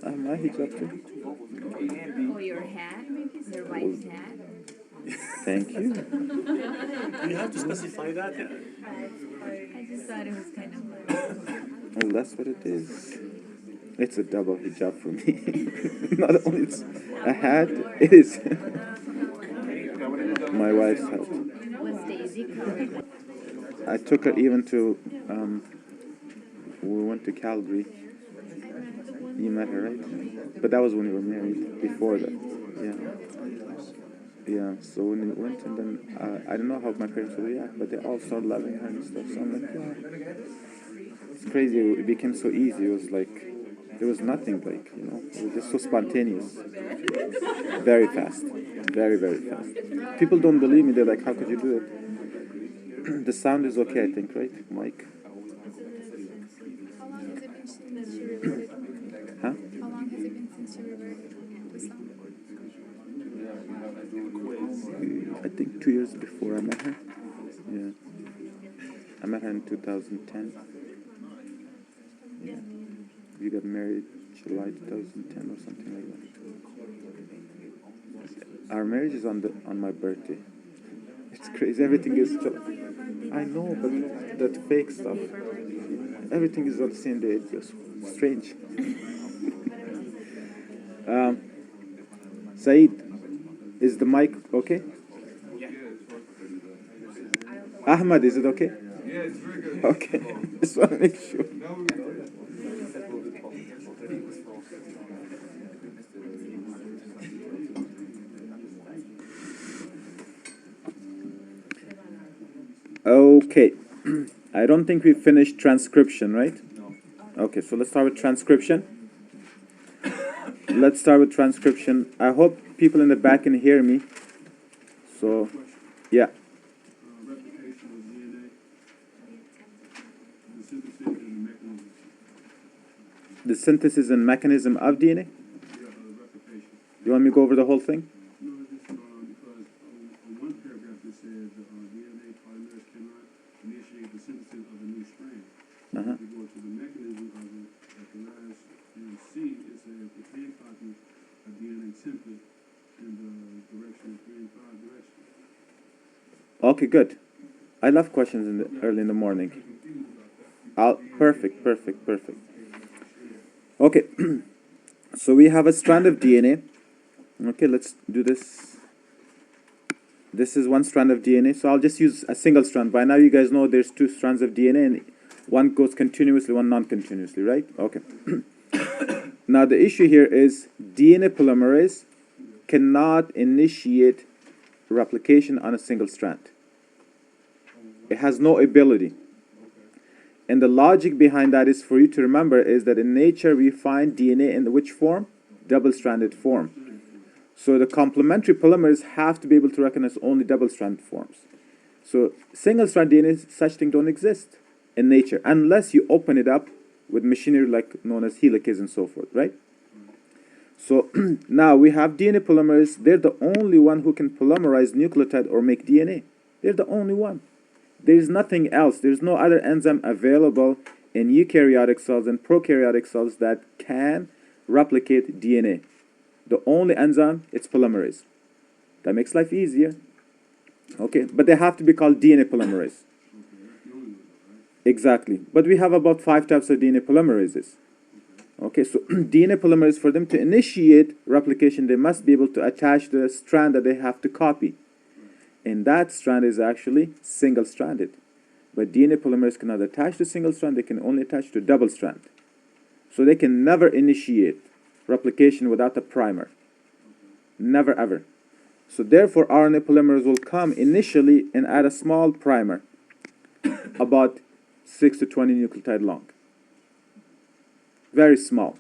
My hijab too. Or your hat, your wife's hat. Thank you. You have to specify that. I just thought it was kind of like. Well, that's what it is. It's a double hijab for me. Not only it's a hat, it is my wife's hat. Was Daisy covered? I took her even to, we went to Calgary. You met her, right? But that was when we were married, before that. Yeah. Yeah, so when we went, and then I don't know how my parents would react, but they all started loving her and stuff. So I'm like, yeah. It's crazy. It became so easy. It was like, there was nothing, like, it was just so spontaneous. Very fast. Very, very fast. People don't believe me. They're like, how could you do it? The sound is okay, I think, right, Mike? How long has it been since you reverted? Huh? How long has it been since you reverted to Islam? I think 2 years before I met her. Yeah. I met her in 2010. Yeah. We got married July 2010 or something like that. Our marriage is on my birthday. It's crazy. Everything is. I know, but that fake stuff. Everything is on the same day. It's just strange. Saeed, is the mic okay? Ahmad, is it okay? Yeah, it's very good. Okay. Just want to make sure. Okay. I don't think we finished transcription, right? Okay, so let's start with transcription. Let's start with transcription. I hope people in the back can hear me. So, yeah. Replication of DNA, the synthesis and the mechanism. The synthesis and mechanism of DNA. Yeah, replication. You want me to go over the whole thing? No, just because on one paragraph it says DNA polymers cannot initiate the synthesis of a new strand. Uh-huh. If you go to the mechanism of it, at the last C, it says it can copy a DNA template in the direction 3 and 5 direction. Okay, good. I love questions early in the morning. Perfect. Okay, so we have a strand of DNA. Okay, let's do this. This is one strand of DNA, so I'll just use a single strand. By now you guys know there's two strands of DNA, and one goes continuously, one non-continuously, right? Okay. Now the issue here is DNA polymerase cannot initiate replication on a single strand. It has no ability. And the logic behind that is for you to remember is that in nature we find DNA in which form? Double-stranded form. So the complementary polymers have to be able to recognize only double-stranded forms. So single-strand DNA, such thing don't exist in nature unless you open it up with machinery like known as helices and so forth, right? So now we have DNA polymerase. They're the only one who can polymerize nucleotide or make DNA. They're the only one. There's nothing else. There's no other enzyme available in eukaryotic cells and prokaryotic cells that can replicate DNA. The only enzyme, it's polymerase. That makes life easier. Okay, but they have to be called DNA polymerase. Exactly. But we have about 5 types of DNA polymerases. Okay, so DNA polymerase, for them to initiate replication, they must be able to attach the strand that they have to copy. And that strand is actually single-stranded. But DNA polymerase cannot attach to single strand, they can only attach to double strand. So they can never initiate replication without a primer. Never ever. So therefore RNA polymerase will come initially and add a small primer, about 6 to 20 nucleotide long. Very small.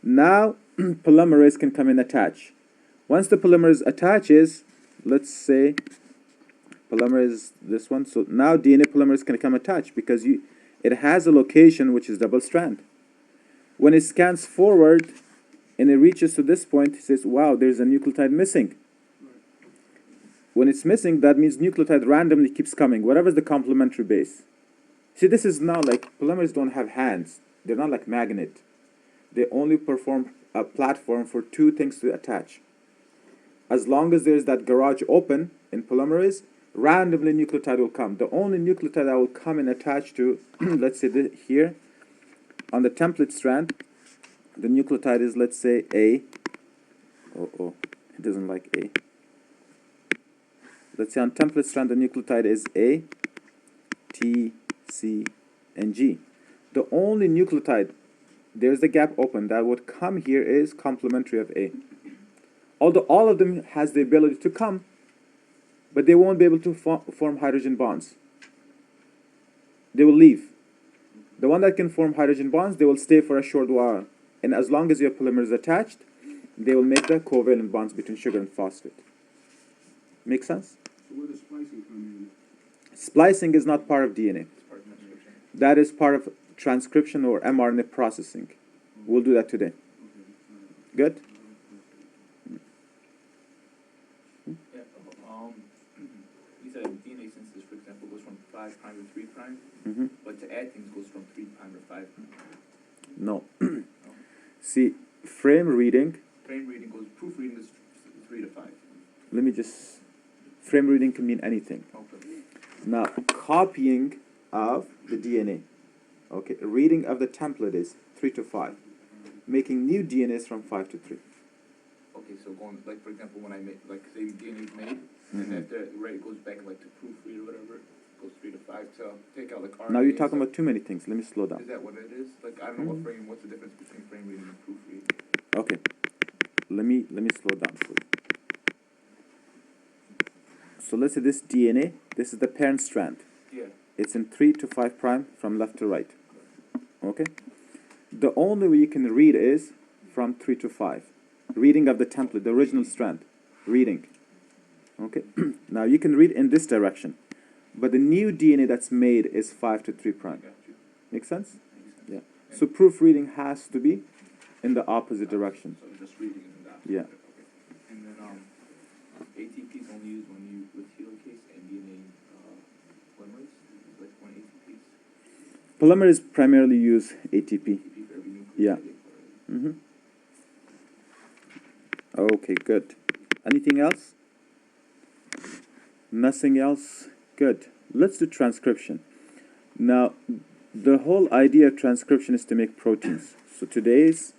Now polymerase can come and attach. Once the polymerase attaches, let's say polymerase this one, so now DNA polymerase can come attach because it has a location which is double strand. When it scans forward and it reaches to this point, it says, wow, there's a nucleotide missing. When it's missing, that means nucleotide randomly keeps coming, whatever's the complementary base. See, this is now like polymerase don't have hands. They're not like magnet. They only perform a platform for two things to attach. As long as there's that garage open in polymerase, randomly nucleotide will come. The only nucleotide that will come and attach to, let's say here, on the template strand, the nucleotide is, let's say, A. Oh, it doesn't like A. Let's say on template strand, the nucleotide is A, T, C, and G. The only nucleotide, there's the gap open, that would come here is complementary of A. Although all of them has the ability to come, but they won't be able to form hydrogen bonds. They will leave. The one that can form hydrogen bonds, they will stay for a short while. And as long as your polymer is attached, they will make the covalent bonds between sugar and phosphate. Make sense? So where does splicing come in? Splicing is not part of DNA. That is part of transcription or mRNA processing. We'll do that today. Good? Yeah, you said DNA synthesis, for example, goes from 5' to 3', but to add things goes from 3' to 5'. No. See, frame reading, Frame reading goes, proofreading is 3 to 5. let me just, frame reading can mean anything. Okay. Now, copying of the DNA, okay, reading of the template is 3 to 5. Making new DNA is from 5 to 3. Okay, so going, like, for example, when I make, like, say DNA is made, and after it goes back, like, to proofread or whatever, it goes 3 to 5 to take out, like, RNA. Now you're talking about too many things. Let me slow down. Is that what it is? Like, I don't know what's the difference between frame reading and proofreading? Okay, let me slow down for you. So let's say this DNA, this is the parent strand. Yeah. It's in 3 to 5 prime from left to right. Okay? The only way you can read is from 3 to 5. Reading of the template, the original strand. Reading. Okay? Now you can read in this direction. But the new DNA that's made is 5 to 3 prime. Got you. Make sense? Makes sense. Yeah. So proofreading has to be in the opposite direction. So just reading is in the opposite. Yeah. Okay. And then ATP is only used when you with helicase and DNA polymerase. Like one ATPs. Polymerase primarily use ATP. ATP for every nucleotide. Yeah. Okay, good. Anything else? Nothing else? Good. Let's do transcription. Now, the whole idea of transcription is to make proteins. So today's,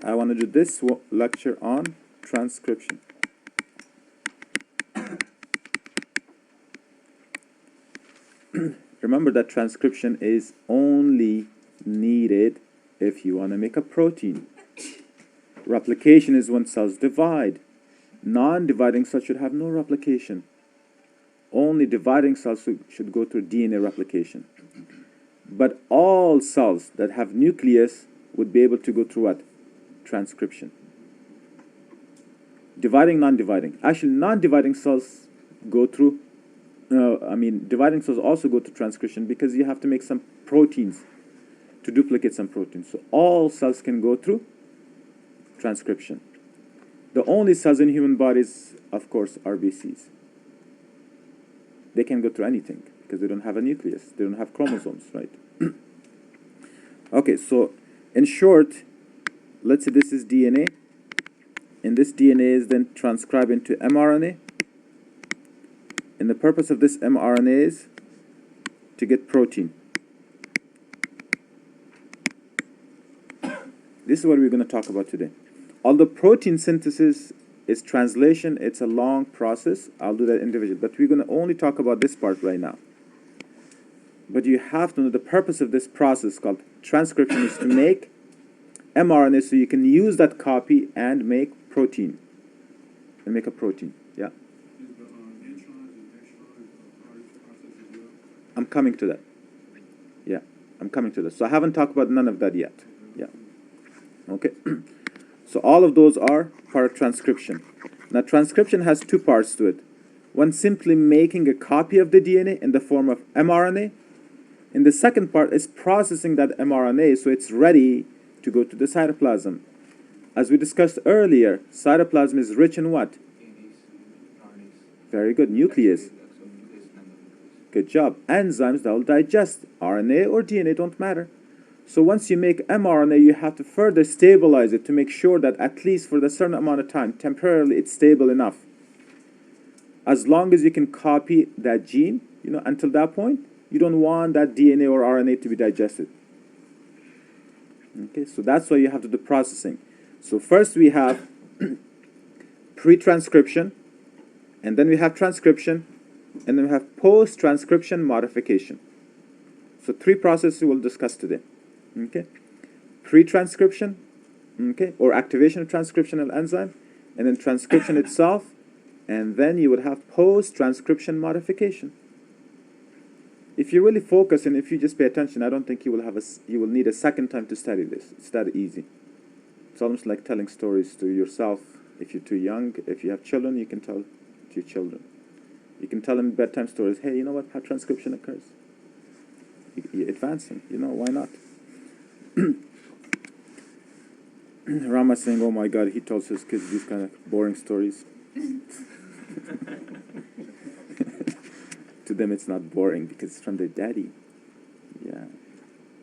I want to do this lecture on transcription. Remember that transcription is only needed if you want to make a protein. Replication is when cells divide. Non-dividing cells should have no replication. Only dividing cells should go through DNA replication. But all cells that have nucleus would be able to go through what? Transcription. Dividing, non-dividing. Actually, non-dividing cells go through, dividing cells also go through transcription because you have to make some proteins to duplicate some proteins. So all cells can go through transcription. The only cells in human bodies, of course, are RBCs. They can go through anything because they don't have a nucleus. They don't have chromosomes, right? Okay, so in short, let's say this is DNA. And this DNA is then transcribed into mRNA. And the purpose of this mRNA is to get protein. This is what we're going to talk about today. Although protein synthesis is translation, it's a long process. I'll do that individually. But we're going to only talk about this part right now. But you have to know the purpose of this process called transcription is to make mRNA so you can use that copy and make protein. And make a protein. Yeah. Is the introns and extrons part of this process as well? I'm coming to that. Yeah. I'm coming to that. So I haven't talked about none of that yet. Yeah. Okay. So all of those are part of transcription. Now transcription has two parts to it. One simply making a copy of the DNA in the form of mRNA. And the second part is processing that mRNA so it's ready to go to the cytoplasm. As we discussed earlier, cytoplasm is rich in what? DNAs, RNAs. Very good. Nucleus. Good job. Enzymes that will digest RNA or DNA, don't matter. So once you make mRNA, you have to further stabilize it to make sure that at least for the certain amount of time, temporarily, it's stable enough. As long as you can copy that gene, until that point, you don't want that DNA or RNA to be digested. Okay, so that's why you have to do processing. So first we have pre-transcription, and then we have transcription, and then we have post-transcription modification. So 3 processes we'll discuss today. Okay, pre-transcription, okay, or activation of transcriptional enzyme, and then transcription itself, and then you would have post-transcription modification. If you really focus and if you just pay attention, I don't think you will need a second time to study this. It's that easy. It's almost like telling stories to yourself. If you're too young, if you have children, you can tell to your children. You can tell them bedtime stories. Hey, you know what? How transcription occurs. You're advancing. Why not? Rama saying, "Oh my God," he tells his kids these kind of boring stories. To them, it's not boring because it's from their daddy. Yeah,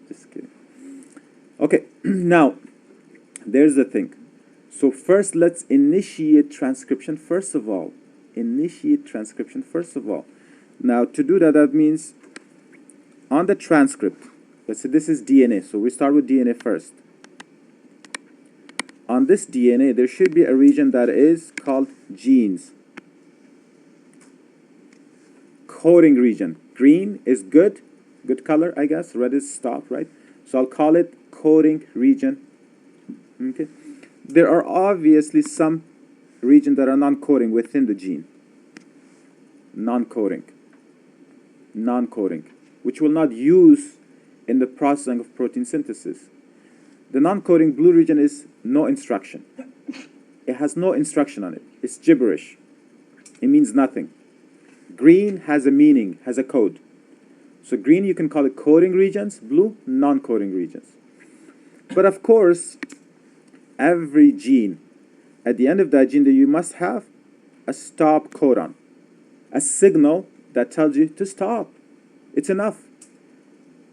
just kidding. Okay, now, there's the thing. So first, let's initiate transcription first of all. Initiate transcription first of all. Now, to do that, that means on the transcript, let's say this is DNA, so we start with DNA first. On this DNA, there should be a region that is called genes. Coding region. Green is good color, I guess. Red is stop, right? So I'll call it coding region. Okay. There are obviously some regions that are non-coding within the gene. Non-coding, which will not use in the processing of protein synthesis. The non-coding blue region is no instruction. It has no instruction on it. It's gibberish. It means nothing. Green has a meaning, has a code. So green, you can call it coding regions. Blue, non-coding regions. But of course, every gene, at the end of that gene, you must have a stop codon, a signal that tells you to stop. It's enough.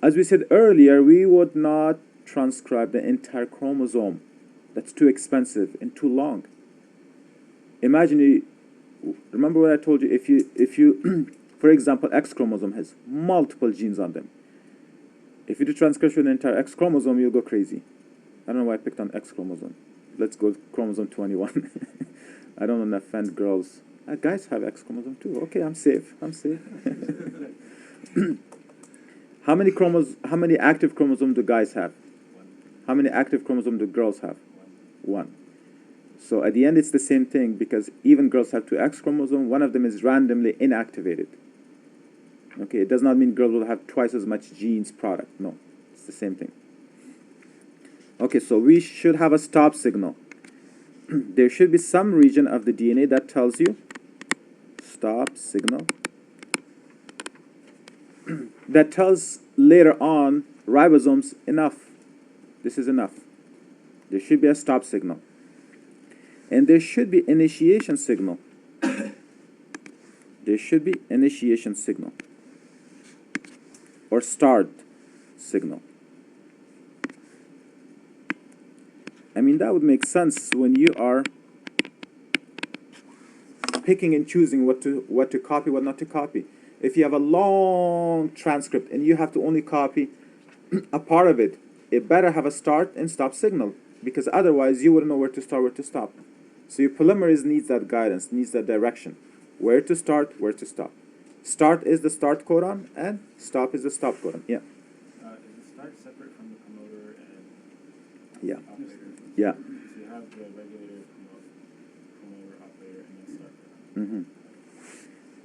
As we said earlier, we would not transcribe the entire chromosome. That's too expensive and too long. Imagine remember what I told you, if you for example, X chromosome has multiple genes on them. If you do transcription of the entire X chromosome, you'll go crazy. I don't know why I picked on X chromosome. Let's go chromosome 21. I don't want to offend girls. Guys have X chromosome too. Okay, I'm safe. How many active chromosomes do guys have? How many active chromosomes do girls have? One. So at the end, it's the same thing because even girls have 2 X chromosomes. One of them is randomly inactivated. Okay, it does not mean girls will have twice as much genes product. No, it's the same thing. Okay, so we should have a stop signal. There should be some region of the DNA that tells you stop signal. That tells later on ribosomes enough. This is enough. There should be a stop signal. And there should be initiation signal. There should be initiation signal. Or start signal. I mean, that would make sense when you are picking and choosing what to copy, what not to copy. If you have a long transcript and you have to only copy a part of it, it better have a start and stop signal, because otherwise you wouldn't know where to start, where to stop. So your polymerase needs that guidance, needs that direction. Where to start, where to stop. Start is the start codon, and stop is the stop codon. Yeah. Is the start separate from the promoter and Yeah. operator? Yeah. So you have the regulator, promoter, operator, and then start codon.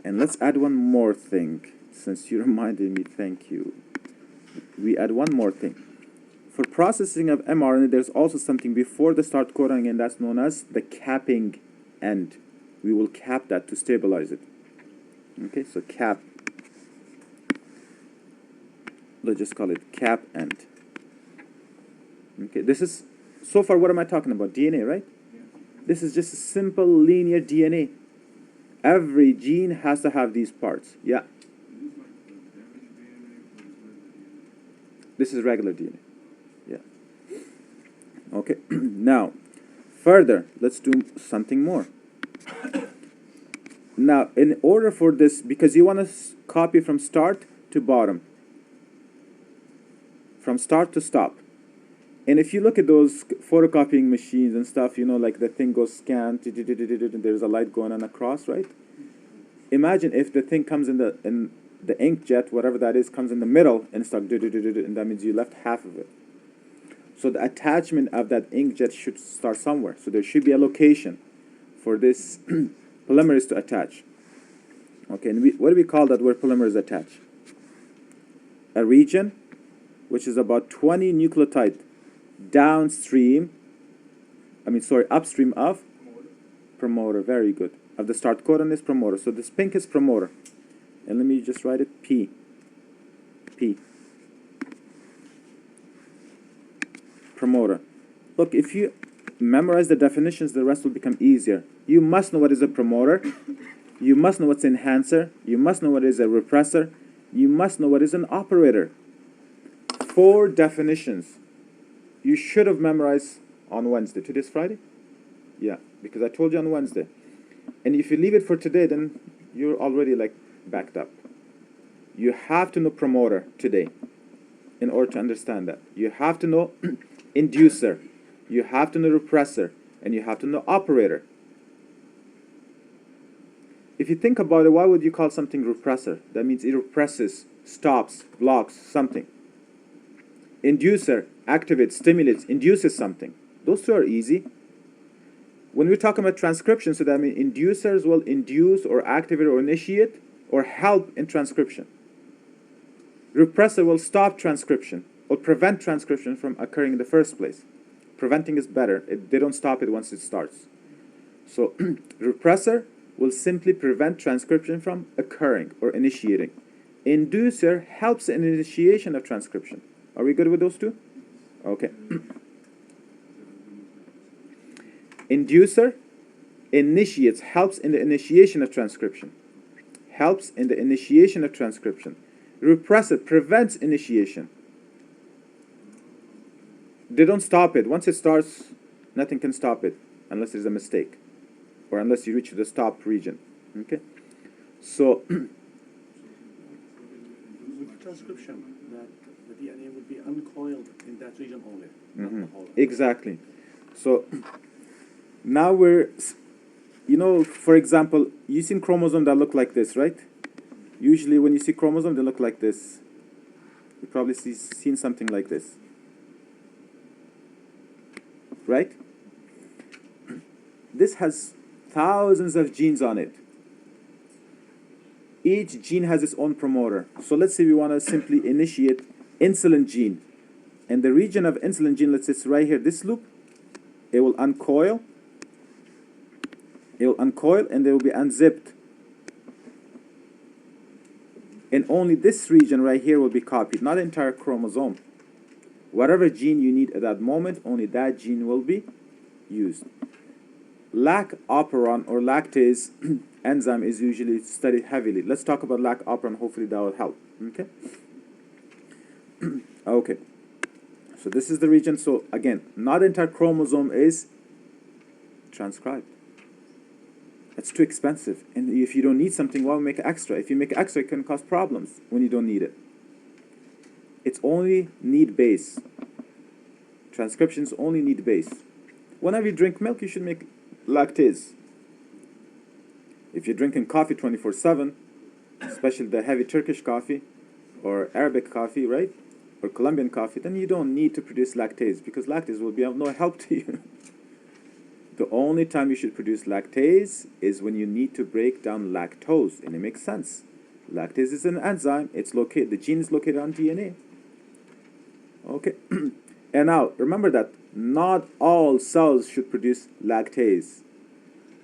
And let's add one more thing, since you reminded me, thank you. We add one more thing. For processing of mRNA, there's also something before the start codon, and that's known as the capping end. We will cap that to stabilize it. Okay, so cap. Let's just call it cap end. Okay, this is, so far what am I talking about? DNA, right? Yeah. This is just a simple linear DNA. Every gene has to have these parts. Yeah. Is this like the damaged DNA or is regular DNA? This is regular DNA. Okay, now, further, let's do something more. Now, in order for this, because you want to copy from start to bottom, from start to stop. And if you look at those photocopying machines and stuff, you know, like the thing goes scan, and there's a light going on across, right? Imagine if the thing comes in the inkjet, whatever that is, comes in the middle and starts, and that means you left half of it. So the attachment of that inkjet should start somewhere. So there should be a location for this polymerase to attach. Okay, and what do we call that where polymerase attach? A region, which is about 20 nucleotide upstream of promoter. Very good. Of the start codon is promoter. So this pink is promoter. And let me just write it P. Promoter. Look, if you memorize the definitions, the rest will become easier. You must know what is a promoter. You must know what's an enhancer. You must know what is a repressor. You must know what is an operator. 4 definitions you should have memorized on Wednesday. Today's Friday? Yeah, because I told you on Wednesday. And if you leave it for today, then you're already like backed up. You have to know promoter today in order to understand that. You have to know inducer, you have to know repressor, and you have to know operator. If you think about it, why would you call something repressor? That means it represses, stops, blocks something. Inducer, activates, stimulates, induces something. Those 2 are easy. When we're talking about transcription, so that means inducers will induce or activate or initiate or help in transcription. Repressor will stop transcription or prevent transcription from occurring in the first place. Preventing is better. They don't stop it once it starts. So repressor will simply prevent transcription from occurring or initiating. Inducer helps in initiation of transcription. Are we good with those 2? Okay. Inducer initiates, helps in the initiation of transcription. Helps in the initiation of transcription. Repressor prevents initiation. They don't stop it. Once it starts, nothing can stop it unless there's a mistake or unless you reach the stop region. Okay? So, With transcription, that the DNA would be uncoiled in that region only, not the whole. exactly. So, now we're, you know, for example, you've seen chromosomes that look like this, right? Usually when you see chromosomes, they look like this. You've probably seen something like this. Right? This has thousands of genes on it. Each gene has its own promoter. So let's say we want to simply initiate insulin gene. And the region of insulin gene, let's say it's right here, this loop, it will uncoil. It will uncoil and they will be unzipped. And only this region right here will be copied, not the entire chromosome. Whatever gene you need at that moment, only that gene will be used. Lac operon or lactase enzyme is usually studied heavily. Let's talk about lac operon. Hopefully that will help. Okay. Okay. So this is the region. So again, not the entire chromosome is transcribed. That's too expensive. And if you don't need something, why make extra? If you make extra, it can cause problems when you don't need it. It's only need-based. Transcriptions only need-based. Whenever you drink milk, you should make lactase. If you're drinking coffee 24/7, especially the heavy Turkish coffee or Arabic coffee, right? Or Colombian coffee, then you don't need to produce lactase because lactase will be of no help to you. The only time you should produce lactase is when you need to break down lactose, and it makes sense. Lactase is an enzyme. It's located. The gene is located on DNA. Okay. And now remember that not all cells should produce lactase.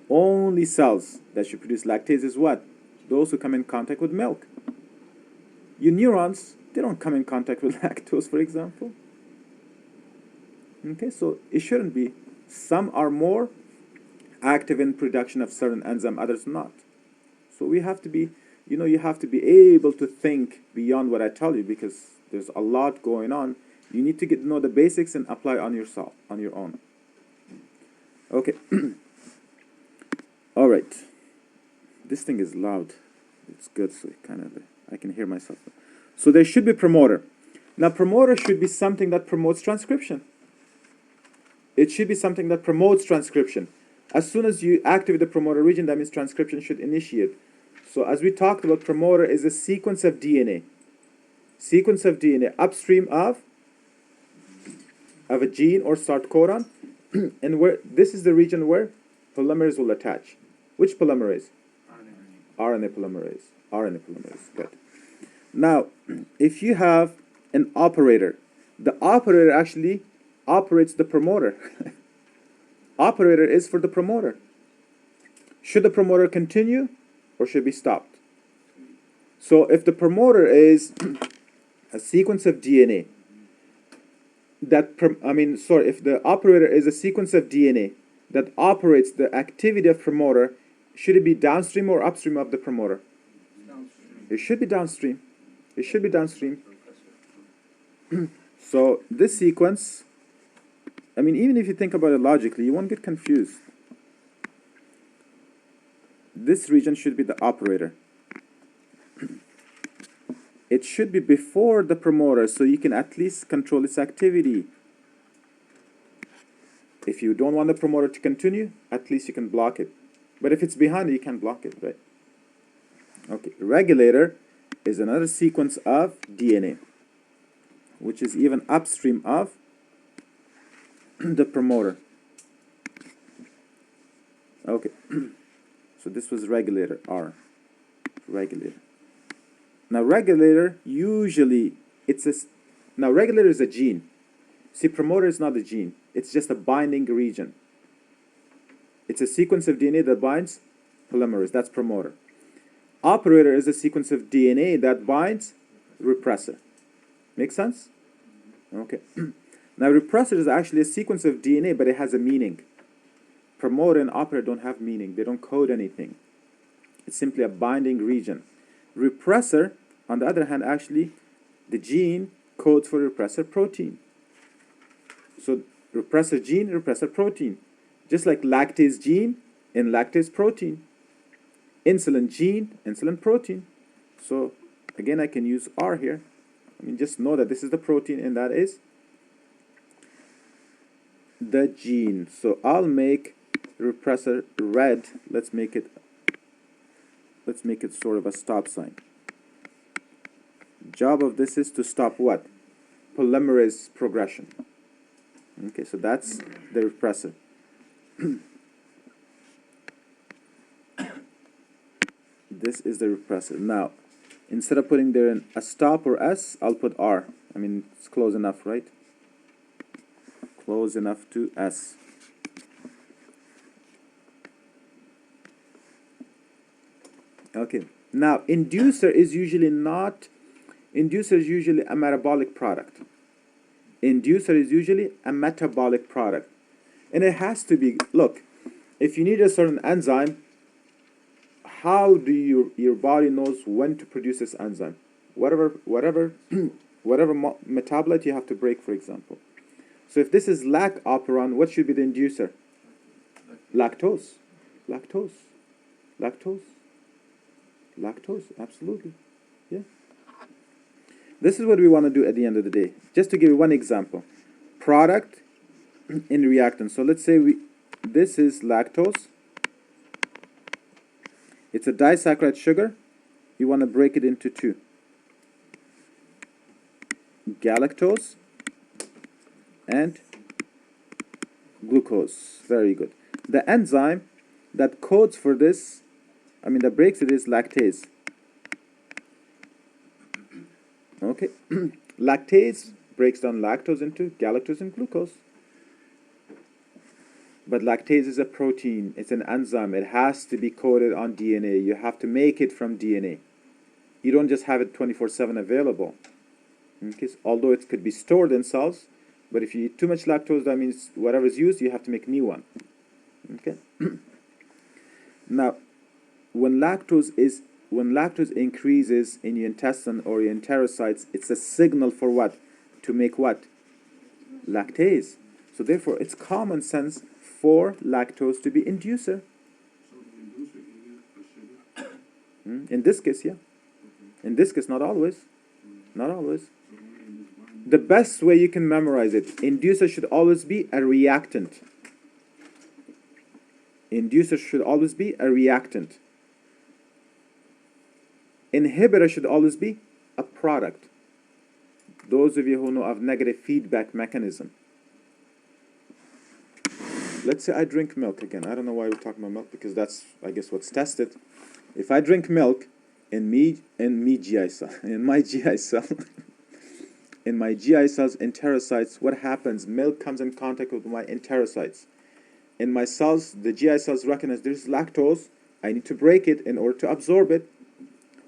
Only cells that should produce lactase is what? Those who come in contact with milk. Your neurons, they don't come in contact with lactose, for example. Okay, so it shouldn't be. Some are more active in production of certain enzyme, others not. So we have to be, you have to be able to think beyond what I tell you because there's a lot going on You need to know the basics and apply on yourself, on your own. Okay. All right. This thing is loud. It's good, so I can hear myself. So there should be promoter. Now, promoter should be something that promotes transcription. It should be something that promotes transcription. As soon as you activate the promoter region, that means transcription should initiate. So as we talked about, promoter is a sequence of DNA. Sequence of DNA upstream of a gene or start codon. And where this is the region where polymerase will attach. Which polymerase? RNA polymerase. RNA polymerase. Good. Now, if you have an operator, the operator actually operates the promoter. Operator is for the promoter. Should the promoter continue or should be stopped? So if the promoter is a sequence of DNA if the operator is a sequence of DNA that operates the activity of promoter, should it be downstream or upstream of the promoter? It should be downstream. It should be downstream. So this sequence, even if you think about it logically, you won't get confused. This region should be the operator. It should be before the promoter, so you can at least control its activity. If you don't want the promoter to continue, at least you can block it. But if it's behind it, you can't block it, right? Okay, regulator is another sequence of DNA, which is even upstream of the promoter. Okay, so this was regulator, R, regulator. Now regulator, usually regulator is a gene. See, promoter is not a gene. It's just a binding region. It's a sequence of DNA that binds polymerase. That's promoter. Operator is a sequence of DNA that binds repressor. Make sense? Okay. Now repressor is actually a sequence of DNA, but it has a meaning. Promoter and operator don't have meaning. They don't code anything. It's simply a binding region. Repressor, on the other hand, actually, the gene codes for repressor protein. So repressor gene, repressor protein. Just like lactase gene and lactase protein. Insulin gene, insulin protein. So again, I can use R here. Just know that this is the protein and that is the gene. So I'll make repressor red. Let's make it sort of a stop sign. Job of this is to stop what? Polymerase progression. Okay, so that's the repressor. This is the repressor. Now, instead of putting there a stop or S, I'll put R. It's close enough, right? Close enough to S. Okay. Now, inducer is usually a metabolic product. Inducer is usually a metabolic product. And it has to be, look, if you need a certain enzyme, how do your body knows when to produce this enzyme? Whatever metabolite you have to break, for example. So if this is lac operon, what should be the inducer? Lactose. Lactose. Lactose. Lactose, absolutely. Yeah. This is what we want to do at the end of the day. Just to give you one example. Product in reactant. So let's say this is lactose. It's a disaccharide sugar. You want to break it into two. Galactose and glucose. Very good. The enzyme that codes for this, that breaks it, is lactase. Okay. Lactase breaks down lactose into galactose and glucose. But lactase is a protein. It's an enzyme. It has to be coded on DNA. You have to make it from DNA. You don't just have it 24/7 available. Okay. Although it could be stored in cells, but if you eat too much lactose, that means whatever is used, you have to make new one. Okay. Now, when lactose increases in your intestine or your enterocytes, it's a signal for what? To make what? lactase. So therefore, it's common sense for lactose to be inducer. So the inducer is a sugar. In this case, yeah. In this case, not always. Not always. So only in this binding. The best way you can memorize it, inducer should always be a reactant. Inducer should always be a reactant. Inhibitor should always be a product. Those of you who know of negative feedback mechanism. Let's say I drink milk again. I don't know why we're talking about milk, because that's, I guess, what's tested. If I drink milk in my GI cell, in my GI cells, enterocytes, what happens? Milk comes in contact with my enterocytes. In my cells, the GI cells recognize there's lactose. I need to break it in order to absorb it.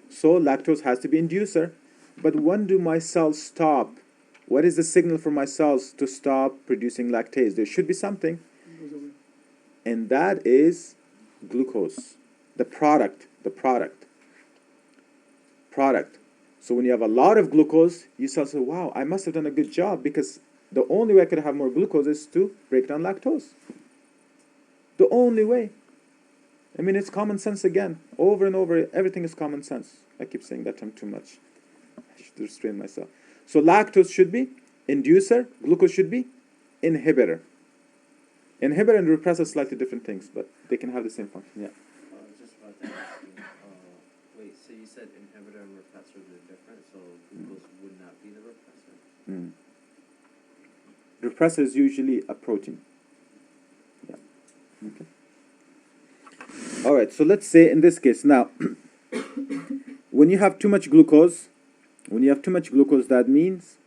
So lactose has to be inducer. But when do my cells stop? What is the signal for my cells to stop producing lactase? There should be something. And that is glucose. The product. So when you have a lot of glucose, you cells say, wow, I must have done a good job, because the only way I could have more glucose is to break down lactose. The only way. I mean, it's common sense again. Over and over, everything is common sense. I keep saying that term too much. I should restrain myself. So lactose should be inducer, glucose should be inhibitor. Inhibitor and repressor are slightly different things, but they can have the same function, yeah. Just about to ask you, wait, so you said inhibitor and repressor are different, so glucose would not be the repressor? Repressor is usually a protein. Yeah. Okay. All right, so let's say in this case, now, when you have too much glucose, that means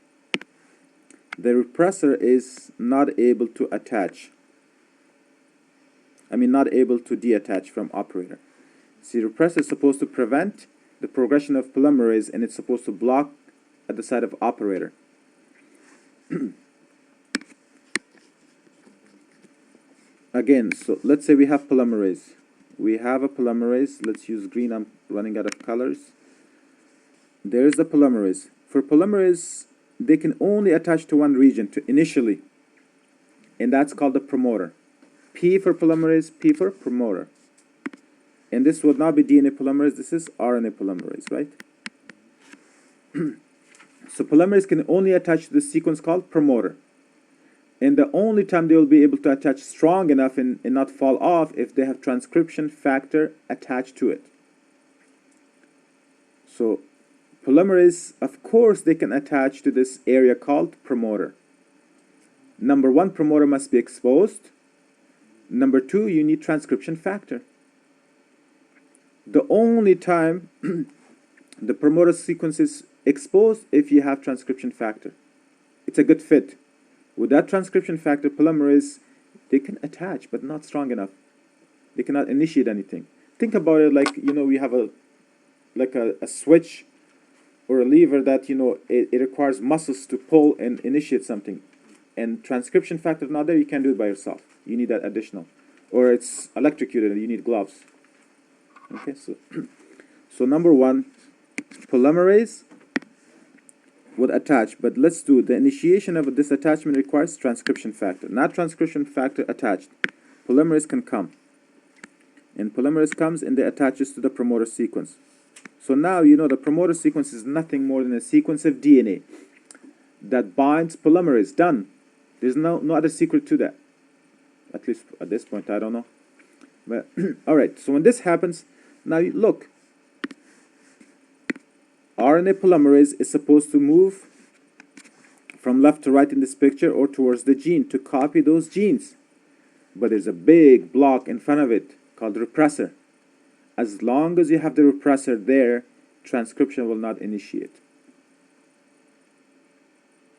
the repressor is not able to attach. Not able to detach from operator. See, repressor is supposed to prevent the progression of polymerase, and it's supposed to block at the side of operator. Again, so let's say we have polymerase. We have a polymerase. Let's use green. I'm running out of colors. There's the polymerase. For polymerase, they can only attach to one region initially, and that's called the promoter. P for polymerase, P for promoter. And this would not be DNA polymerase, this is RNA polymerase, right? So polymerase can only attach to the sequence called promoter. And the only time they will be able to attach strong enough and not fall off if they have transcription factor attached to it. So polymerase, of course, they can attach to this area called promoter. Number one, promoter must be exposed. Number two, you need transcription factor. The only time the promoter sequence is exposed if you have transcription factor. It's a good fit. With that transcription factor, polymerase, they can attach, but not strong enough. They cannot initiate anything. Think about it like, we have a switch or a lever that, it requires muscles to pull and initiate something. And transcription factor is not there, you can't do it by yourself. You need that additional. Or it's electrocuted and you need gloves. Okay, so number one, polymerase would attach, but let's do the initiation of this attachment requires transcription factor. Not transcription factor attached. Polymerase can come. And polymerase comes and it attaches to the promoter sequence. So now the promoter sequence is nothing more than a sequence of DNA that binds polymerase. Done. There's no other secret to that. At least at this point, I don't know. But all right, so when this happens, now look. RNA polymerase is supposed to move from left to right in this picture or towards the gene to copy those genes. But there's a big block in front of it called repressor. As long as you have the repressor there, transcription will not initiate.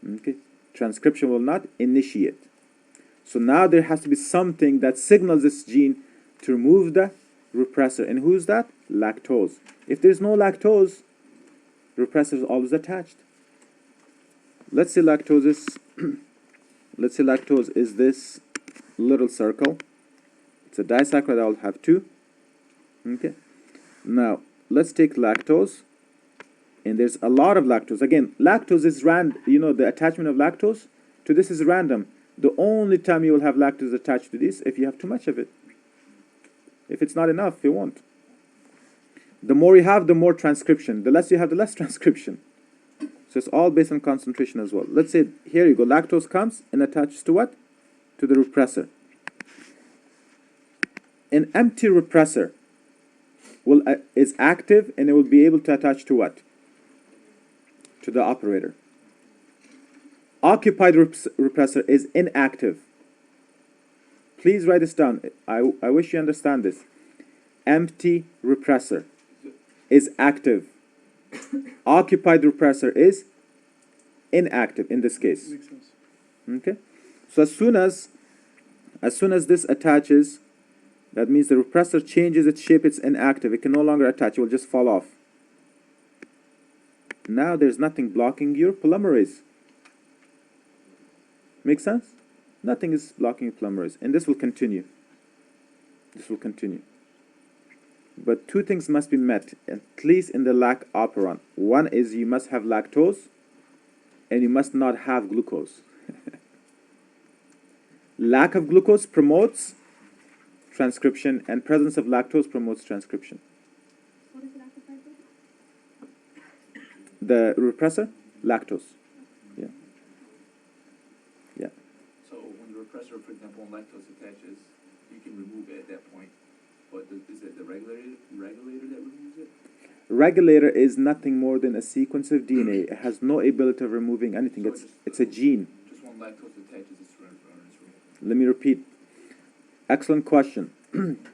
Okay? Transcription will not initiate. So now there has to be something that signals this gene to remove the repressor. And who's that? Lactose. If there's no lactose, repressor is always attached. Let's say lactose is this little circle. It's a disaccharide. I'll have two. Okay. Now let's take lactose, and there's a lot of lactose. Again, lactose is the attachment of lactose to this is random. The only time you will have lactose attached to this if you have too much of it. If it's not enough, you won't. The more you have, the more transcription. The less you have, the less transcription. So it's all based on concentration as well. Let's say, here you go, lactose comes and attaches to what? To the repressor. An empty repressor is active and it will be able to attach to what? To the operator. Occupied repressor is inactive. Please write this down. I wish you understand this. Empty repressor is active. Occupied repressor is inactive in this case. Makes sense. Okay? So as soon as this attaches, that means the repressor changes its shape, it's inactive. It can no longer attach, it will just fall off. Now there's nothing blocking your polymerase. Make sense? Nothing is blocking your polymerase. And this will continue. This will continue. But two things must be met, at least in the lac operon. One is you must have lactose, and you must not have glucose. Lack of glucose promotes transcription, and presence of lactose promotes transcription. What is it occupied with? The repressor, lactose. Yeah. Yeah. So when the repressor, for example, when lactose attaches, you can remove it at that point. But is it the regulator that removes it? Regulator is nothing more than a sequence of DNA. It has no ability of removing anything. So It's a gene. Just when lactose attaches, it's removed. Let me repeat. Excellent question.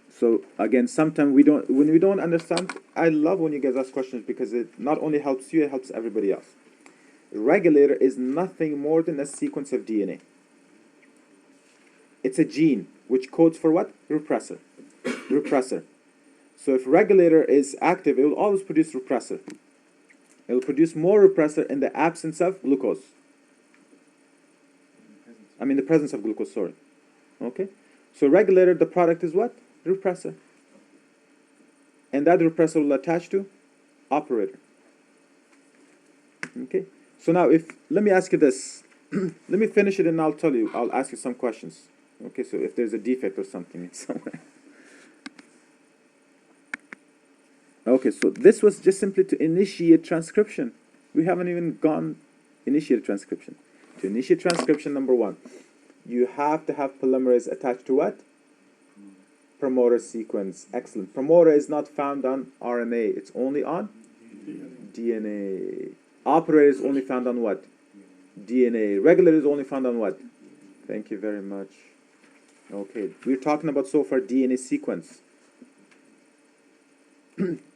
So again, sometimes when we don't understand, I love when you guys ask questions because it not only helps you, it helps everybody else. Regulator is nothing more than a sequence of DNA. It's a gene which codes for what? Repressor. Repressor. So if regulator is active, it will always produce repressor. It will produce more repressor in the absence of glucose. I mean the presence of glucose, sorry. Okay? So regulator, the product is what? Repressor. And that repressor will attach to operator. Okay? So now let me ask you this. Let me finish it and I'll ask you some questions. Okay, so if there's a defect or something somewhere. Okay, so this was just simply to initiate transcription. We haven't even gone initiate transcription. To initiate transcription, number one, you have to have polymerase attached to what? Promoter sequence. Excellent. Promoter is not found on RNA. It's only on DNA. Operator is only found on what? DNA. Regulator is only found on what? Thank you very much. Okay, we're talking about so far DNA sequence.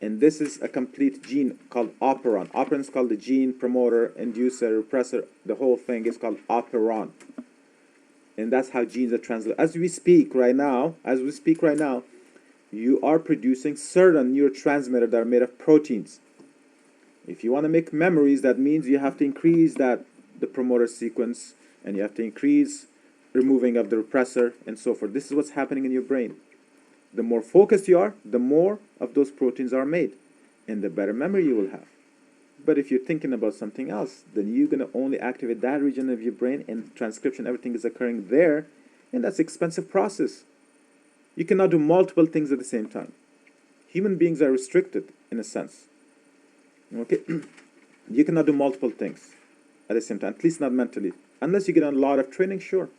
And this is a complete gene called operon. Operon is called the gene, promoter, inducer, repressor. The whole thing is called operon. And that's how genes are translated. As we speak right now, you are producing certain neurotransmitters that are made of proteins. If you want to make memories, that means you have to increase the promoter sequence, and you have to increase removing of the repressor, and so forth. This is what's happening in your brain. The more focused you are, the more of those proteins are made, and the better memory you will have. But if you're thinking about something else, then you're going to only activate that region of your brain, and transcription, everything is occurring there, and that's an expensive process. You cannot do multiple things at the same time. Human beings are restricted, in a sense. Okay? You cannot do multiple things at the same time, at least not mentally. Unless you get a lot of training, sure.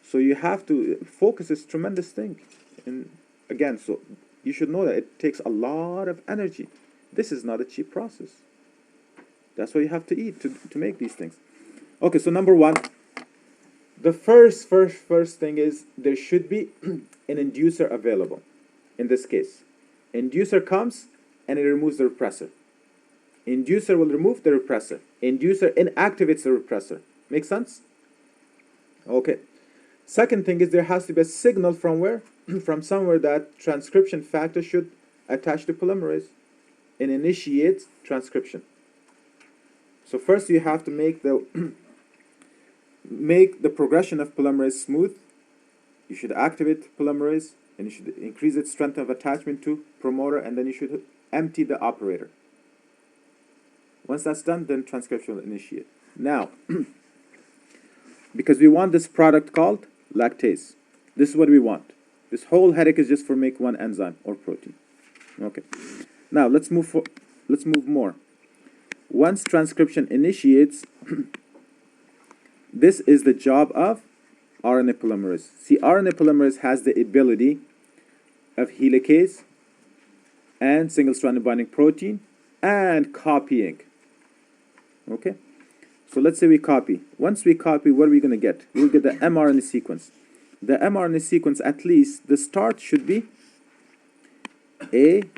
So you have to, focus is a tremendous thing. And again, so you should know that it takes a lot of energy. This is not a cheap process. That's what you have to eat to make these things. Okay, so number one, the first thing is there should be an inducer available. In this case, inducer comes and it removes the repressor. Inducer will remove the repressor. Inducer inactivates the repressor. Make sense? Okay. Second thing is there has to be a signal from where? From somewhere that transcription factor should attach to polymerase and initiate transcription. So first you have to make the progression of polymerase smooth. You should activate polymerase and you should increase its strength of attachment to promoter, and then you should empty the operator. Once that's done, then transcription will initiate. Now, because we want this product called lactase. This is what we want. This whole headache is just for make one enzyme or protein. Okay. Now let's move more. Once transcription initiates, this is the job of RNA polymerase. See, RNA polymerase has the ability of helicase and single-stranded binding protein and copying. Okay? So let's say we copy. Once we copy, what are we going to get? We'll get the mRNA sequence. The mRNA sequence, at least, the start should be AUG.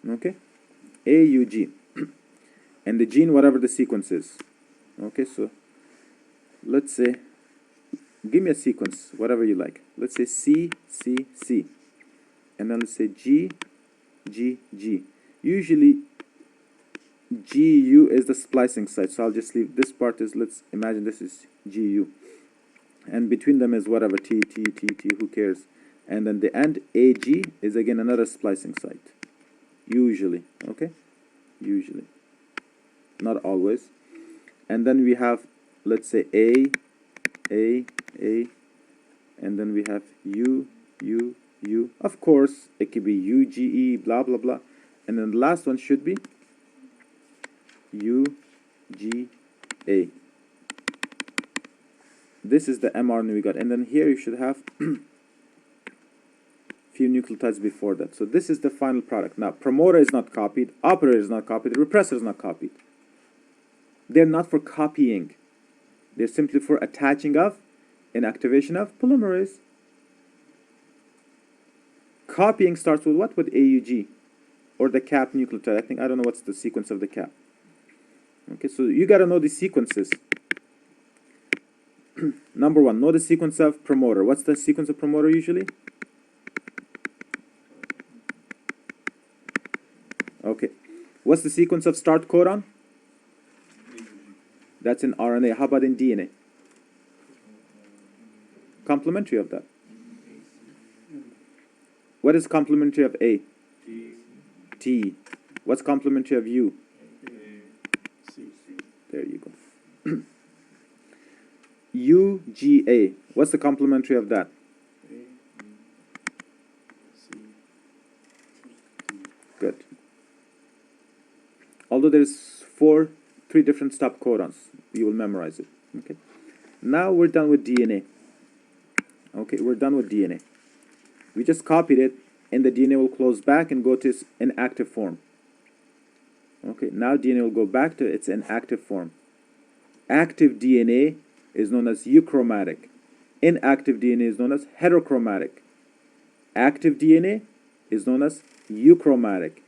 Okay? AUG. And the gene, whatever the sequence is. Okay, so let's say, give me a sequence, whatever you like. Let's say C, C, C. And then let's say G, G, G. Usually, GU is the splicing site, so I'll just leave this part is, let's imagine this is GU. And between them is whatever, T, T, T, T, who cares? And then the end, AG, is again another splicing site. Usually, okay? Usually. Not always. And then we have, let's say A, and then we have U, U, U. Of course, it could be UGE, blah, blah, blah. And then the last one should be UGA. This is the mRNA we got. And then here you should have few nucleotides before that. So this is the final product. Now, promoter is not copied, operator is not copied, repressor is not copied. They're not for copying. They're simply for attaching of and activation of polymerase. Copying starts with what? With AUG or the cap nucleotide. I don't know what's the sequence of the cap. Okay, so you got to know the sequences. Number one, know the sequence of promoter. What's the sequence of promoter usually? Okay. What's the sequence of start codon? That's in RNA. How about in DNA? Complementary of that. What is complementary of A? T. What's complementary of U? There you go. UGA. What's the complementary of that? Good. Although there's three different stop codons, you will memorize it. Okay. Now we're done with DNA. Okay, we're done with DNA. We just copied it, and the DNA will close back and go to its inactive form. Okay, now DNA will go back to its inactive form. Active DNA is known as euchromatic. Inactive DNA is known as heterochromatic. Active DNA is known as euchromatic.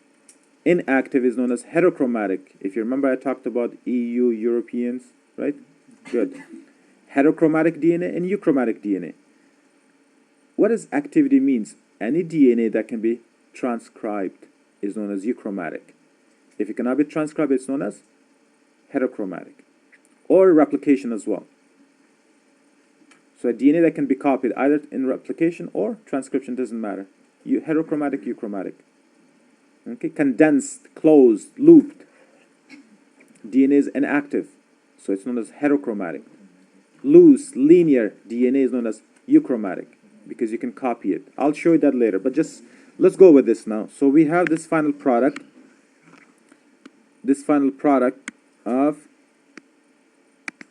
Inactive is known as heterochromatic. If you remember, I talked about EU, Europeans, right? Good. Heterochromatic DNA and euchromatic DNA. What does activity means? Any DNA that can be transcribed is known as euchromatic. If it cannot be transcribed, it's known as heterochromatic. Or replication as well. So a DNA that can be copied either in replication or transcription, doesn't matter. Heterochromatic, euchromatic. Okay, condensed, closed, looped. DNA is inactive, so it's known as heterochromatic. Loose, linear DNA is known as euchromatic because you can copy it. I'll show you that later, but just let's go with this now. So we have this final product. This final product of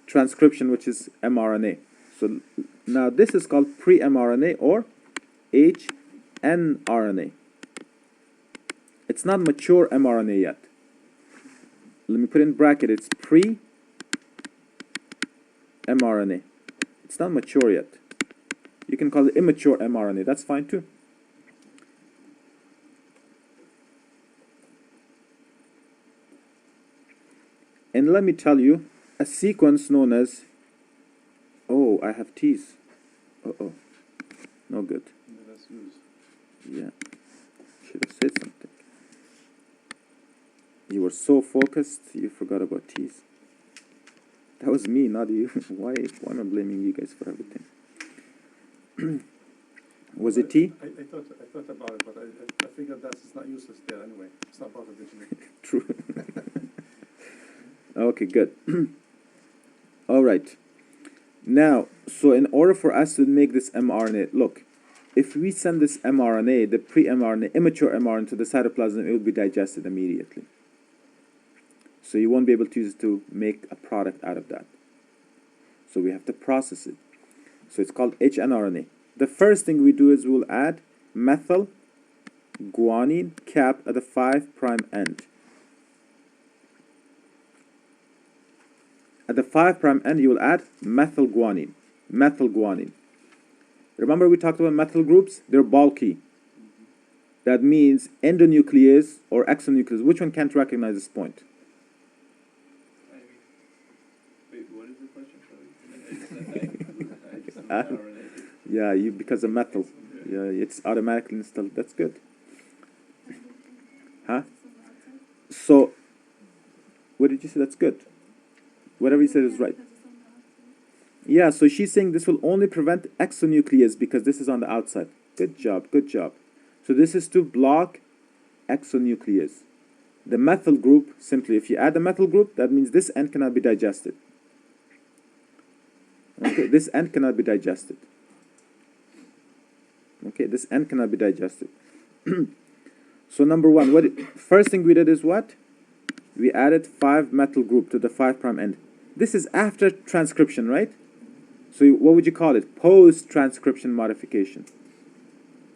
transcription, which is mRNA. So now this is called pre-mRNA or hnRNA. It's not mature mRNA yet. Let me put in bracket, it's pre-mRNA. It's not mature yet. You can call it immature mRNA, that's fine too. And let me tell you, a sequence known as, oh, I have T's. Uh-oh, no good. Yeah, should have said something. You were so focused, you forgot about T's. That was me, not you. Why am I blaming you guys for everything? Was it T? I thought about it, but I figured that's not useless there anyway. It's not part of the gene. True. Okay, good. All right. Now, so in order for us to make this mRNA, look, if we send this mRNA, the pre-mRNA, immature mRNA to the cytoplasm, it will be digested immediately. So you won't be able to use it to make a product out of that. So we have to process it. So it's called hnRNA. The first thing we do is we'll add methyl guanine cap at the 5' end. At the 5' end, you will add methyl guanine. Methyl guanine. Remember we talked about methyl groups? They're bulky. That means endonuclease or exonuclease. Which one can't recognize this point? Wait, what is the question? Sorry. Yeah, you because of methyl. Yeah, it's automatically installed. That's good. Huh? So, what did you say? That's good. Whatever you said is right. Yeah, so she's saying this will only prevent exonuclease because this is on the outside. Good job, good job. So this is to block exonuclease. The methyl group, simply, if you add the methyl group, that means this end cannot be digested. Okay, this end cannot be digested. Okay, this end cannot be digested. So number one, first thing we did is what? We added 5 methyl group to the 5' end. This is after transcription, right? So what would you call it? Post-transcription modification.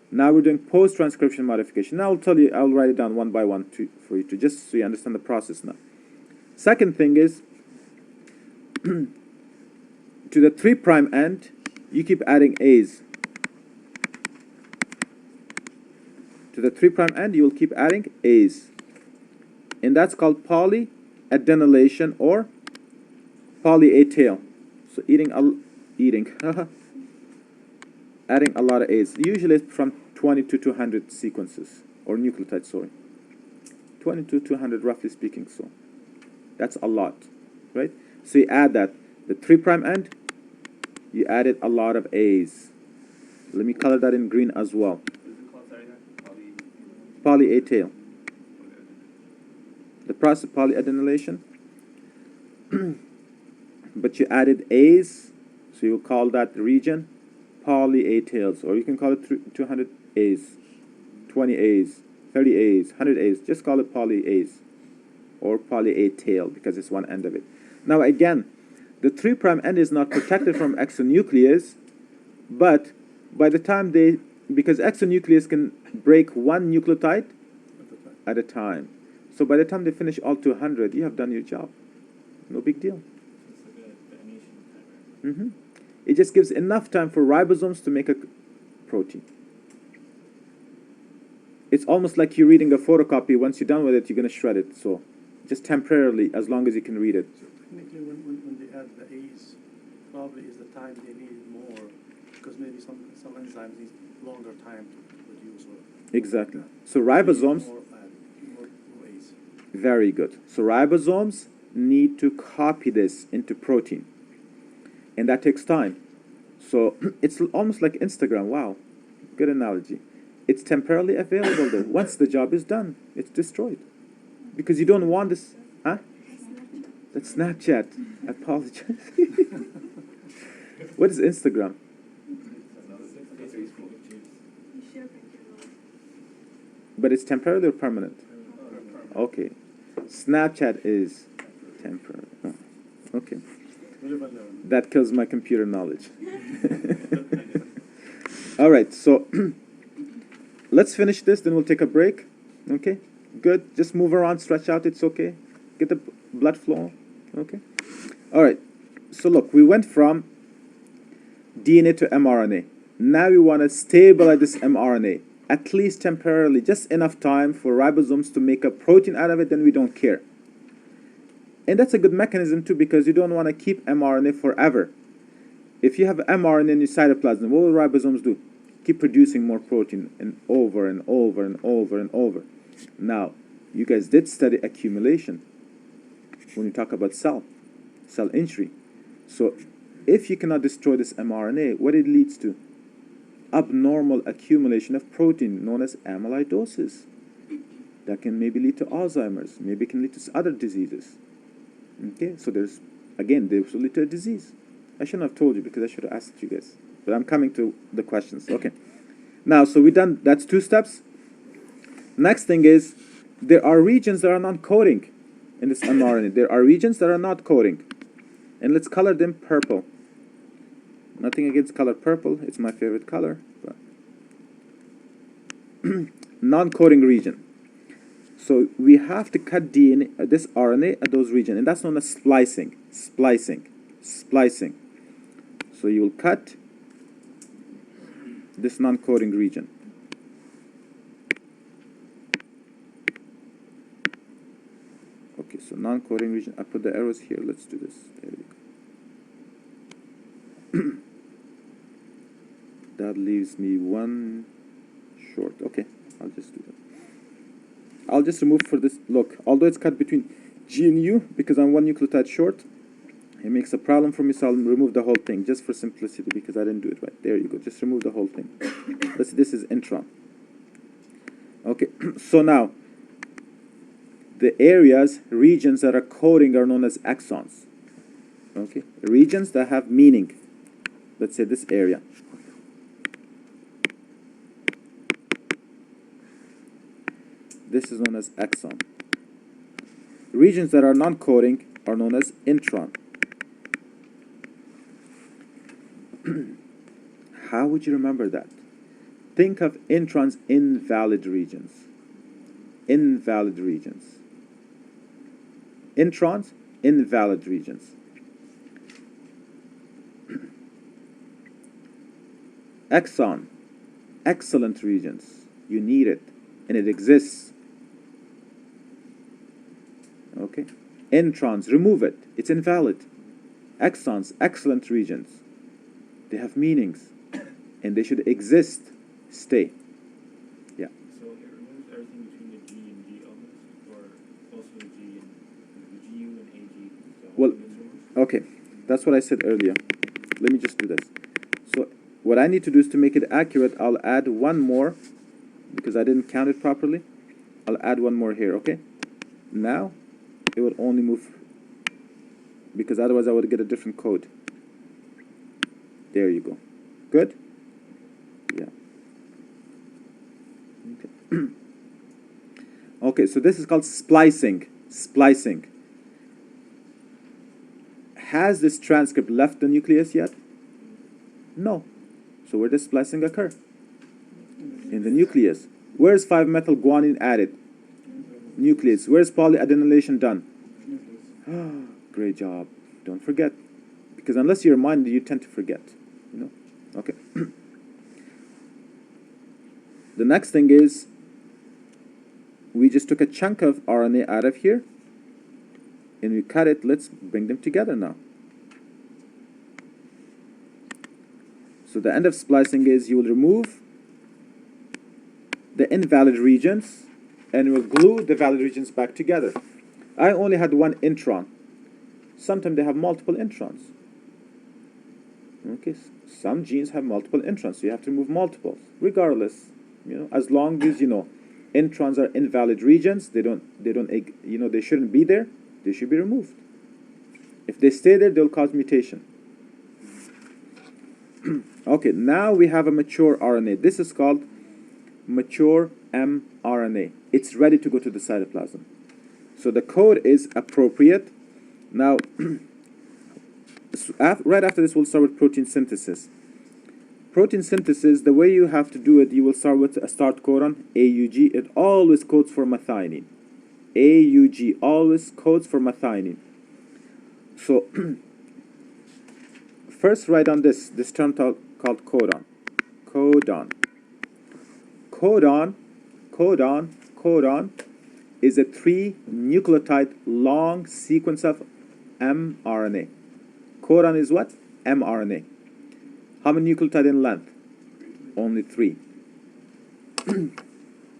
Now we're doing post-transcription modification. Now I'll tell you, I'll write it down one by one for you to just so you understand the process now. Second thing is, to the 3' end, you keep adding A's. To the 3' end, you will keep adding A's. And that's called polyadenylation or poly-A tail. So adding a lot of A's. Usually it's from 20 to 200 sequences, or nucleotides, sorry. 20 to 200, roughly speaking, so. That's a lot, right? So you add that. The 3' end, you added a lot of A's. Let me color that in green as well. What is it called? Sorry, that? Poly-A tail. The process of polyadenylation. But you added A's, so you'll call that region poly-A tails, or you can call it 200 A's, 20 A's, 30 A's, 100 A's. Just call it poly-A's or poly-A tail because it's one end of it. Now again, the 3' end is not protected from exonuclease, but by the time because exonuclease can break one nucleotide at a time. So by the time they finish all 200, you have done your job. No big deal. It's like a detonation timer. It just gives enough time for ribosomes to make a protein. It's almost like you're reading a photocopy. Once you're done with it, you're going to shred it. So just temporarily, as long as you can read it. So technically, when they add the A's, probably is the time they need more, because maybe some enzymes need longer time to produce. Or Exactly. So ribosomes, more A's. very good. So ribosomes need to copy this into protein. And that takes time. So it's almost like Instagram. Wow. Good analogy. It's temporarily available though. Once the job is done, it's destroyed. Because you don't want this. Huh? That's Snapchat. I apologize. What is Instagram? But it's temporary or permanent? Okay. Snapchat is temporary. Oh, okay. That kills my computer knowledge. All right, so let's finish this, then we'll take a break. Okay? Good. Just move around, stretch out, it's okay. Get the blood flow. Okay? All right. So look, we went from DNA to mRNA. Now we want to stabilize this mRNA, at least temporarily, just enough time for ribosomes to make a protein out of it, then we don't care. And that's a good mechanism too, because you don't want to keep mRNA forever. If you have mRNA in your cytoplasm, what will ribosomes do? Keep producing more protein and over and over and over and over. Now, you guys did study accumulation when you talk about cell injury. So if you cannot destroy this mRNA, what it leads to? Abnormal accumulation of protein known as amyloidosis. That can maybe lead to Alzheimer's, maybe can lead to other diseases. Okay, so there's will lead to a disease. I shouldn't have told you because I should have asked you guys. But I'm coming to the questions. Okay. Now, so we done, that's 2 steps. Next thing is, there are regions that are not coding in this mRNA. There are regions that are not coding. And let's color them purple. Nothing against color purple. It's my favorite color. But non-coding region. So we have to cut DNA, this RNA at those regions, and that's known as splicing. Splicing. So you will cut this non-coding region. Okay, so non-coding region. I put the arrows here. Let's do this. There we go. That leaves me one short. Okay, I'll just do that. I'll just remove for this. Look, although it's cut between G and U, because I'm 1 nucleotide short, it makes a problem for me, so I'll remove the whole thing, just for simplicity, because I didn't do it right. There you go, just remove the whole thing. This is intron. Okay, so now, the areas, regions that are coding are known as exons. Okay, regions that have meaning. Let's say this area. This is known as exon. Regions that are non-coding are known as intron. How would you remember that? Think of introns, invalid regions. Invalid regions. Introns, invalid regions. Exon, excellent regions. You need it, and it exists. Okay? Introns, remove it. It's invalid. Exons, excellent regions. They have meanings, and they should exist. Stay. Yeah. So it removes everything between the G and G elements, or also the G and the GU and AG? So Well, it's removed? okay. That's what I said earlier. Let me just do this. So what I need to do is to make it accurate, I'll add one more, because I didn't count it properly. I'll add one more here, okay? Now, it will only move, because otherwise I would get a different code. There you go. Good? Yeah. Okay. Okay, so this is called splicing. Splicing. Has this transcript left the nucleus yet? No. So where does splicing occur? In the nucleus. Where's 5-methyl-guanine added? Nucleus. Where's polyadenylation done? Great job. Don't forget. Because unless you're reminded, you tend to forget. You know? Okay. The next thing is, we just took a chunk of RNA out of here, and we cut it. Let's bring them together now. So the end of splicing is you will remove the invalid regions, and we'll glue the valid regions back together. I only had one intron. Sometimes they have multiple introns. Okay, some genes have multiple introns, so you have to remove multiples. Regardless, you know, as long as you know introns are invalid regions, they shouldn't be there. They should be removed. If they stay there, they'll cause mutation. Okay, now we have a mature RNA. This is called mature mRNA. It's ready to go to the cytoplasm. So the code is appropriate. Now, right after this, we'll start with protein synthesis. Protein synthesis, the way you have to do it, you will start with a start codon, AUG. It always codes for methionine. AUG always codes for methionine. So, first write on this term called codon. Codon. Codon is a 3-nucleotide long sequence of mRNA. Codon is what? mRNA. How many nucleotides in length? Only 3.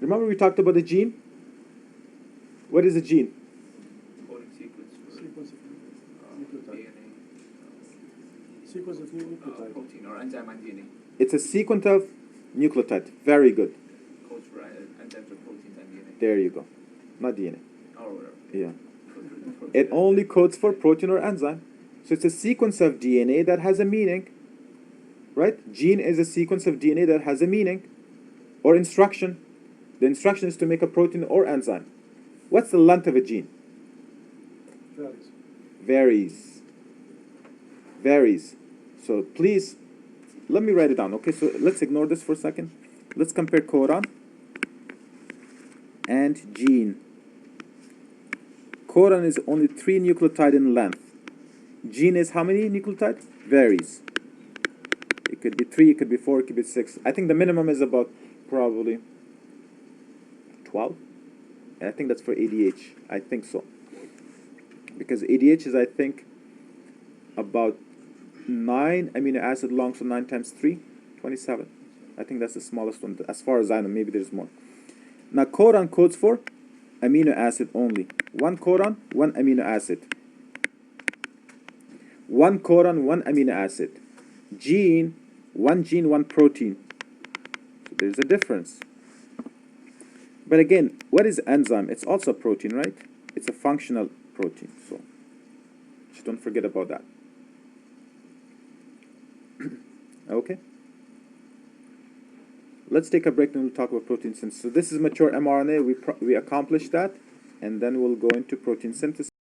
Remember we talked about the gene? What is a gene? Coding sequence for Sequence of nucleotide. DNA, Sequence of nucleotide. protein or enzyme on DNA. It's a sequence of nucleotides. Very good. Codes for enzymes or proteins on DNA. There you go. Not DNA. Or whatever. Yeah. So It only codes for protein or enzyme. So it's a sequence of DNA that has a meaning, right? Gene is a sequence of DNA that has a meaning or instruction. The instruction is to make a protein or enzyme. What's the length of a gene? Varies. Varies. Varies. So please, let me write it down. Okay, so let's ignore this for a second. Let's compare codon and gene. Codon is only 3 nucleotide in length. Gene is how many nucleotide? Varies. It could be 3, it could be 4, it could be 6. I think the minimum is about probably 12. And I think that's for ADH. I think so. Because ADH is, I think, about 9 amino acid long, so 9 times 3, 27. I think that's the smallest one, as far as I know. Maybe there's more. Now, codon codes for amino acid only. 1 codon, 1 amino acid. 1 codon, 1 amino acid. Gene, 1 protein. So there's a difference. But again, what is enzyme? It's also a protein, right? It's a functional protein. So just don't forget about that. Okay? Let's take a break and we'll talk about protein synthesis. So this is mature mRNA. We accomplished that. And then we'll go into protein synthesis.